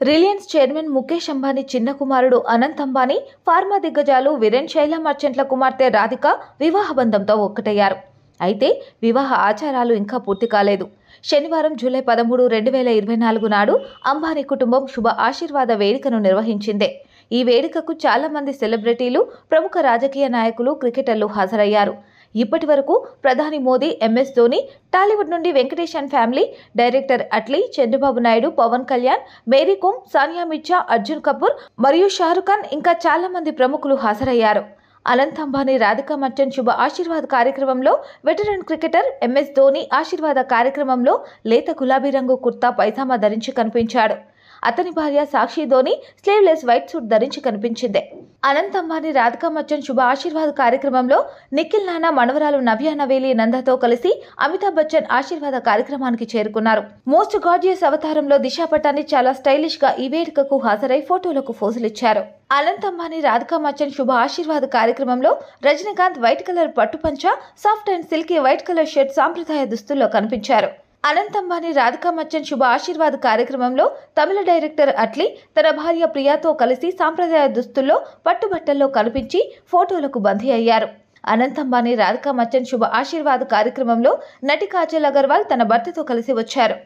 Reliance chairman Mukesh Ambani చిన్న కుమారుడు Anant Ambani, pharma దిగ్గజాలు వీరేన్ శైల మర్చెంట్ల కుమార్తె రాధిక వివాహ బంధంతో ఒక్కటయ్యారు. అయితే వివాహ ఆచారాలు ఇంకా పూర్తి కాలేదు. శనివారం జూలై 13, 2024 నాడు అంబానీ కుటుంబం శుభ ఆశీర్వాద వేడుకను నిర్వహించింది. ఈ వేడుకకు చాలా మంది సెలబ్రిటీలు, ప్రముఖ రాజకీయ నాయకులు, క్రికెటర్లు హాజరయ్యారు. ఇప్పటి వరకు ప్రధాని మోదీ, ఎంఎస్ ధోని, టాలీవుడ్ నుండి Venkatesh and family, director Atlee, Chandrababu Naidu, Pawan Kalyan, Mary Kom, Sania Mirza, Arjun Kapoor మరియు షారుఖ్ ఖాన్ ఇంకా చాలా మంది ప్రముఖులు హాజరయ్యారు. అనంత్ అంబానీ రాధిక మర్చెంట్ శుభ ఆశీర్వాద కార్యక్రమంలో వెటరన్ క్రికెటర్ ఎంఎస్ ధోని ఆశీర్వాద కార్యక్రమంలో లేత గులాబీ రంగు కుర్తా పైజామా ధరించి కనిపించాడు. అతని భార్య సాక్షి ధోని స్లీవ్లెస్ వైట్ సూట్ ధరించి కనిపించింది. అనంత్ అంబానీ రాధిక మర్చెంట్ శుభ ఆశీర్వాద కార్యక్రమంలో నిఖిల్ నానా మనవరాలు నవ్య నవేలి నందతో కలిసి అమితాబ్ బచ్చన్ ఆశీర్వాద కార్యక్రమానికి చేరుకున్నారు. మోస్ట్ గార్జియస్ అవతారంలో దిశా పటాని చాలా స్టైలిష్ గా ఈ వేడుకకు హాజరై ఫోటోలకు పోజులిచ్చారు. అనంత్ అంబానీ రాధిక మర్చెంట్ శుభ ఆశీర్వాద కార్యక్రమంలో రజనీకాంత్ వైట్ కలర్ పట్టుపంచ, soft and silky white colour shirt సాంప్రదాయ దుస్తుల్లో కనిపించారు. అనంత్ అంబానీ రాధిక మర్చెంట్ శుభ ఆశీర్వాద కార్యక్రమంలో తమిళ డైరెక్టర్ అట్లీ తన భార్య ప్రియాతో కలిసి సాంప్రదాయ దుస్తుల్లో పట్టుబట్టల్లో కనిపించి ఫోటోలకు బందీ అయ్యారు. అనంత్ అంబానీ రాధిక మర్చెంట్ శుభ ఆశీర్వాద కార్యక్రమంలో నటి కాజల్ అగర్వాల్ తన భర్తతో కలిసి వచ్చారు.